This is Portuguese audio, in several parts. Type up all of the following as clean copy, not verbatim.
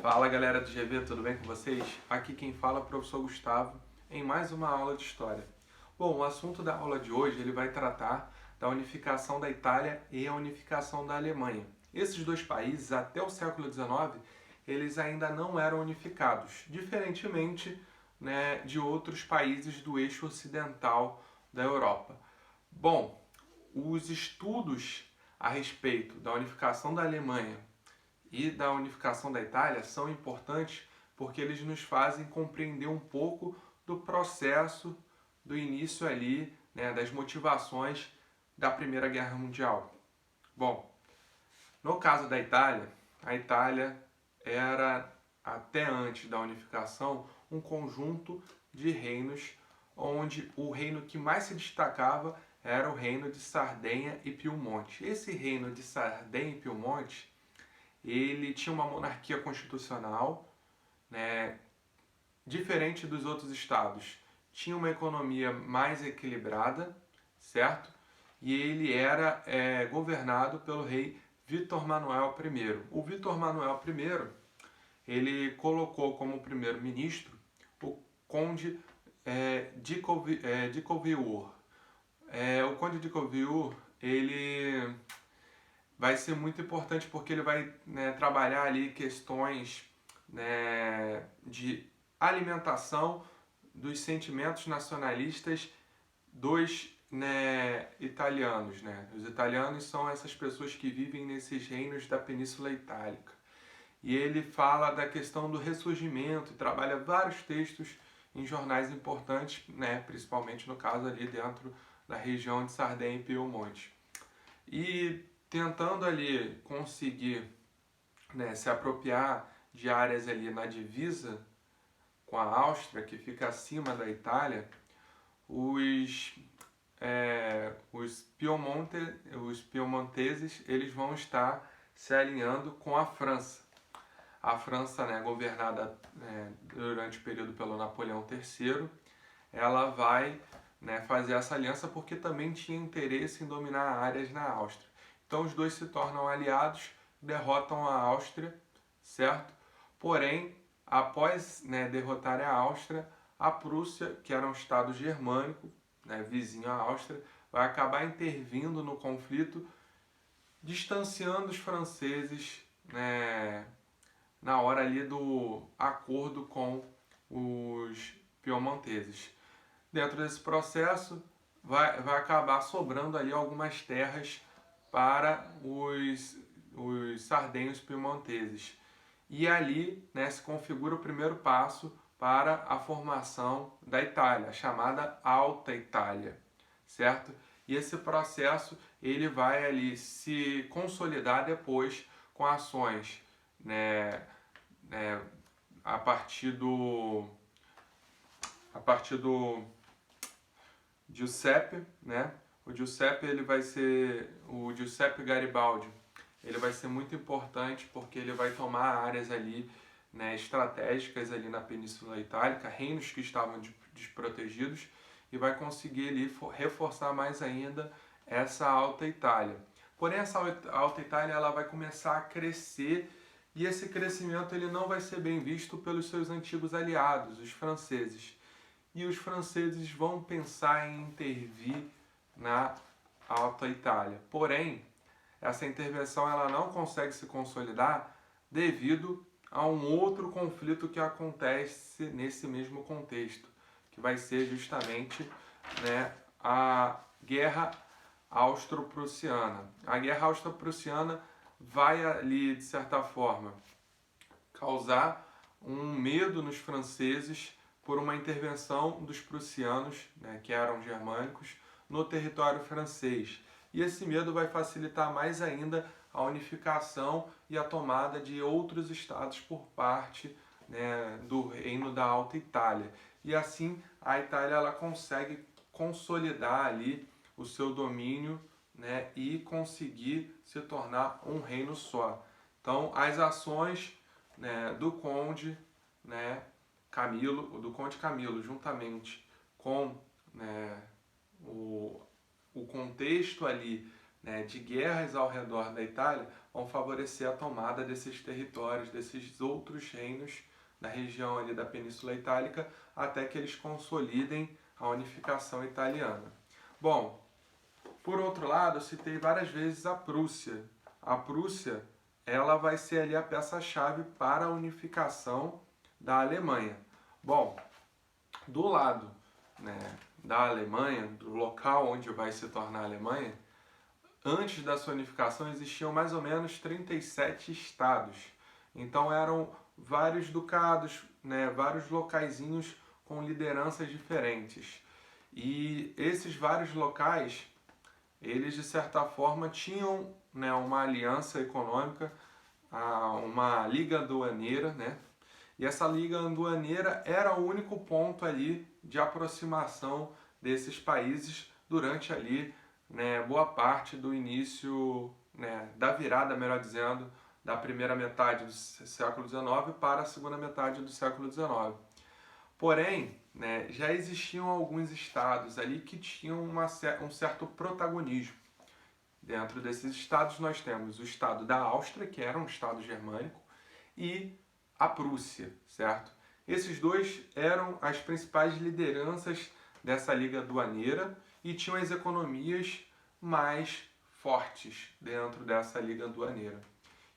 Fala galera do GV, tudo bem com vocês? Aqui quem fala é o professor Gustavo em mais uma aula de História. Bom, o assunto da aula de hoje ele vai tratar da unificação da Itália e a unificação da Alemanha. Esses dois países, até o século XIX, eles ainda não eram unificados, diferentemente, de outros países do eixo ocidental da Europa. Bom, os estudos a respeito da unificação da Alemanha e da unificação da Itália são importantes porque eles nos fazem compreender um pouco do processo do início ali, das motivações da Primeira Guerra Mundial. Bom, no caso da Itália, a Itália era, até antes da unificação, um conjunto de reinos onde o reino que mais se destacava era o reino de Sardenha e Piemonte. Esse reino de Sardenha e Piemonte ele tinha uma monarquia constitucional, diferente dos outros estados. Tinha uma economia mais equilibrada, certo? E ele era governado pelo rei Vítor Manuel I. O Vítor Manuel I, ele colocou como primeiro-ministro o conde de Coviur. O conde de Coviur, ele vai ser muito importante porque ele vai trabalhar ali questões de alimentação dos sentimentos nacionalistas dos italianos. Os italianos são essas pessoas que vivem nesses reinos da Península Itálica. E ele fala da questão do ressurgimento e trabalha vários textos em jornais importantes, principalmente no caso ali dentro da região de Sardenha e Piemonte. E tentando ali conseguir se apropriar de áreas ali na divisa com a Áustria, que fica acima da Itália, os piemonteses eles vão estar se alinhando com a França. A França, governada durante o período pelo Napoleão III, ela vai fazer essa aliança porque também tinha interesse em dominar áreas na Áustria. Então os dois se tornam aliados, derrotam a Áustria, certo? Porém, após derrotar a Áustria, a Prússia, que era um estado germânico, vizinho à Áustria, vai acabar intervindo no conflito, distanciando os franceses na hora ali do acordo com os piemonteses. Dentro desse processo, vai acabar sobrando ali algumas terras para os sardenhos piemonteses. E ali se configura o primeiro passo para a formação da Itália, a chamada Alta Itália, certo? E esse processo ele vai ali se consolidar depois com ações a partir do Giuseppe, O Giuseppe Garibaldi, ele vai ser muito importante porque ele vai tomar áreas ali, estratégicas ali na Península Itálica, reinos que estavam desprotegidos, e vai conseguir ali reforçar mais ainda essa Alta Itália. Porém, essa Alta Itália ela vai começar a crescer e esse crescimento ele não vai ser bem visto pelos seus antigos aliados, os franceses. E os franceses vão pensar em intervir na Alta Itália. Porém, essa intervenção ela não consegue se consolidar devido a um outro conflito que acontece nesse mesmo contexto, que vai ser justamente a Guerra Austro-Prussiana. A Guerra Austro-Prussiana vai ali, de certa forma, causar um medo nos franceses por uma intervenção dos prussianos, que eram germânicos, no território francês. E esse medo vai facilitar mais ainda a unificação e a tomada de outros estados por parte do reino da Alta Itália. E assim a Itália ela consegue consolidar ali o seu domínio e conseguir se tornar um reino só. Então as ações do Conde Camilo, juntamente com o contexto ali né, de guerras ao redor da Itália vão favorecer a tomada desses territórios, desses outros reinos da região ali da Península Itálica, até que eles consolidem a unificação italiana. Bom, por outro lado, eu citei várias vezes a Prússia. A Prússia, ela vai ser ali a peça-chave para a unificação da Alemanha. Bom, do lado, né, da Alemanha, do local onde vai se tornar a Alemanha, antes da sua unificação existiam mais ou menos 37 estados. Então eram vários ducados, né, vários locaizinhos com lideranças diferentes. E esses vários locais, eles de certa forma tinham, né, uma aliança econômica, uma liga aduaneira, né? E essa liga aduaneira era o único ponto ali de aproximação desses países durante ali, né, boa parte do início, né, da virada, melhor dizendo, da primeira metade do século XIX para a segunda metade do século XIX. Porém, né, já existiam alguns estados ali que tinham um certo protagonismo. Dentro desses estados nós temos o estado da Áustria, que era um estado germânico, e a Prússia, certo? Esses dois eram as principais lideranças dessa liga aduaneira e tinham as economias mais fortes dentro dessa liga aduaneira.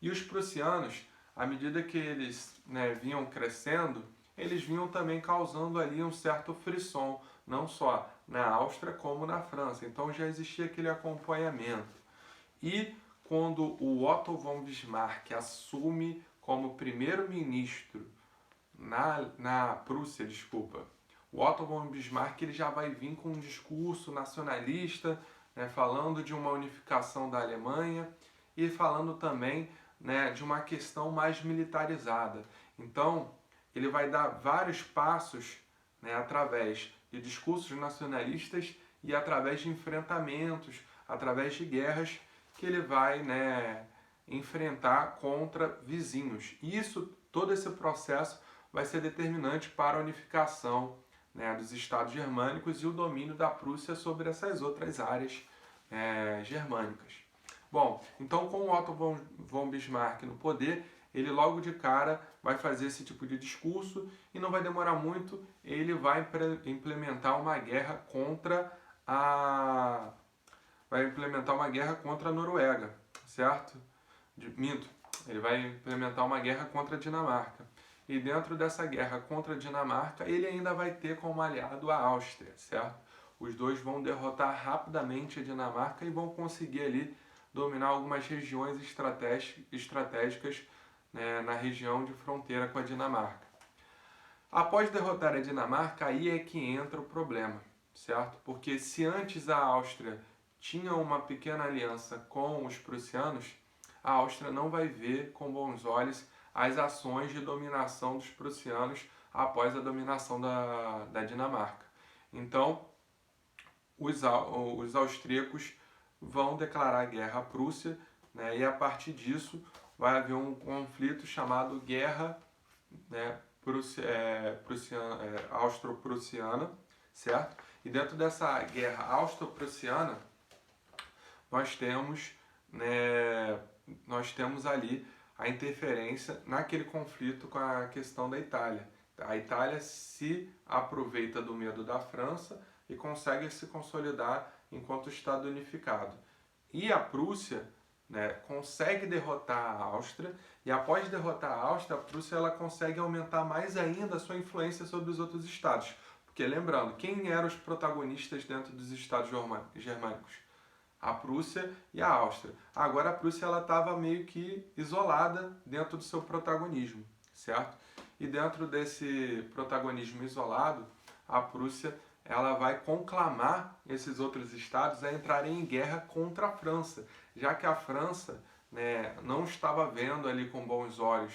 E os prussianos, à medida que eles, né, vinham crescendo, eles vinham também causando ali um certo frisson, não só na Áustria como na França. Então já existia aquele acompanhamento. E quando o Otto von Bismarck assume como primeiro-ministro na Prússia, o Otto von Bismarck ele já vai vir com um discurso nacionalista, né, falando de uma unificação da Alemanha e falando também, né, de uma questão mais militarizada. Então, ele vai dar vários passos, né, através de discursos nacionalistas e através de enfrentamentos, através de guerras que ele vai, né, enfrentar contra vizinhos. Todo esse processo vai ser determinante para a unificação, né, dos estados germânicos e o domínio da Prússia sobre essas outras áreas germânicas. Bom, então com o Otto von Bismarck no poder, ele logo de cara vai fazer esse tipo de discurso e não vai demorar muito, ele vai implementar uma guerra contra a Noruega, certo? Ele vai implementar uma guerra contra a Dinamarca. E dentro dessa guerra contra a Dinamarca, ele ainda vai ter como aliado a Áustria, certo? Os dois vão derrotar rapidamente a Dinamarca e vão conseguir ali dominar algumas regiões estratégicas, né, na região de fronteira com a Dinamarca. Após derrotar a Dinamarca, aí é que entra o problema, certo? Porque se antes a Áustria tinha uma pequena aliança com os prussianos, a Áustria não vai ver com bons olhos as ações de dominação dos prussianos após a dominação da Dinamarca. Então, os austríacos vão declarar guerra à Prússia, né, e a partir disso vai haver um conflito chamado Guerra, né, austro-prussiana, certo? E dentro dessa guerra austro-prussiana nós temos ali a interferência naquele conflito com a questão da Itália. A Itália se aproveita do medo da França e consegue se consolidar enquanto Estado unificado. E a Prússia, né, consegue derrotar a Áustria, e após derrotar a Áustria, a Prússia ela consegue aumentar mais ainda a sua influência sobre os outros estados. Porque lembrando, quem eram os protagonistas dentro dos estados germânicos? A Prússia e a Áustria. Agora a Prússia estava meio que isolada dentro do seu protagonismo, certo? E dentro desse protagonismo isolado, a Prússia ela vai conclamar esses outros estados a entrarem em guerra contra a França, já que a França, né, não estava vendo ali com bons olhos,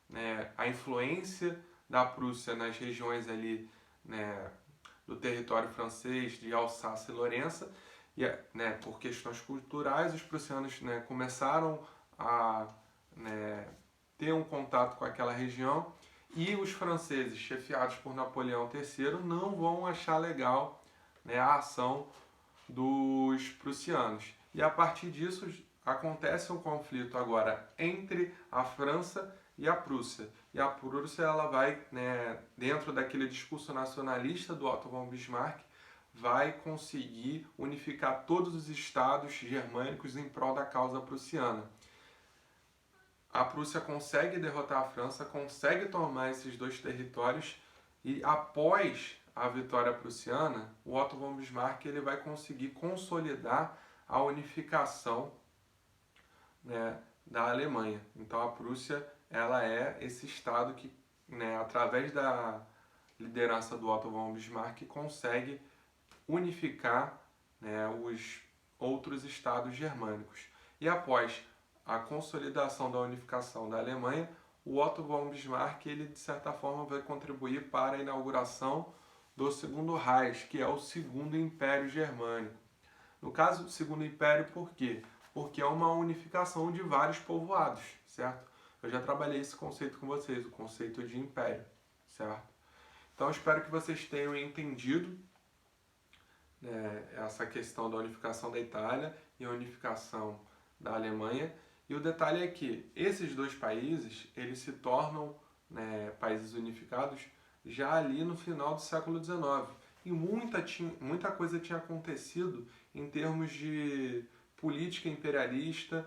né, a influência da Prússia nas regiões ali, né, do território francês de Alsácia e Lourenço. E, né, por questões culturais, os prussianos, né, começaram a, né, ter um contato com aquela região, e os franceses, chefiados por Napoleão III, não vão achar legal, né, a ação dos prussianos. E a partir disso acontece um conflito agora entre a França e a Prússia. E a Prússia ela vai, né, dentro daquele discurso nacionalista do Otto von Bismarck, vai conseguir unificar todos os estados germânicos em prol da causa prussiana. A Prússia consegue derrotar a França, consegue tomar esses dois territórios e após a vitória prussiana, o Otto von Bismarck ele vai conseguir consolidar a unificação, né, da Alemanha. Então a Prússia ela é esse estado que, né, através da liderança do Otto von Bismarck, consegue unificar, né, os outros estados germânicos. E após a consolidação da unificação da Alemanha, o Otto von Bismarck ele de certa forma vai contribuir para a inauguração do Segundo Reich, que é o Segundo Império Germânico. No caso do Segundo Império, por quê? Porque é uma unificação de vários povoados, certo? Eu já trabalhei esse conceito com vocês, o conceito de império, certo? Então, espero que vocês tenham entendido, né, essa questão da unificação da Itália e a unificação da Alemanha. E o detalhe é que esses dois países, eles se tornam, né, países unificados já ali no final do século XIX. E muita coisa tinha acontecido em termos de política imperialista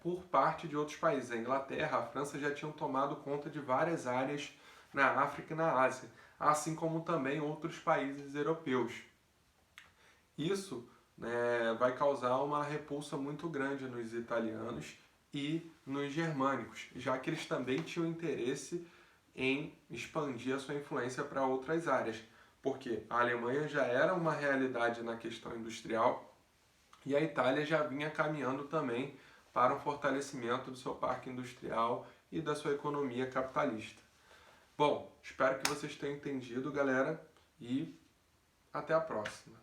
por parte de outros países. A Inglaterra, a França já tinham tomado conta de várias áreas na África e na Ásia, assim como também outros países europeus. Isso, né, vai causar uma repulsa muito grande nos italianos e nos germânicos, já que eles também tinham interesse em expandir a sua influência para outras áreas, porque a Alemanha já era uma realidade na questão industrial e a Itália já vinha caminhando também para um fortalecimento do seu parque industrial e da sua economia capitalista. Bom, espero que vocês tenham entendido, galera, e até a próxima.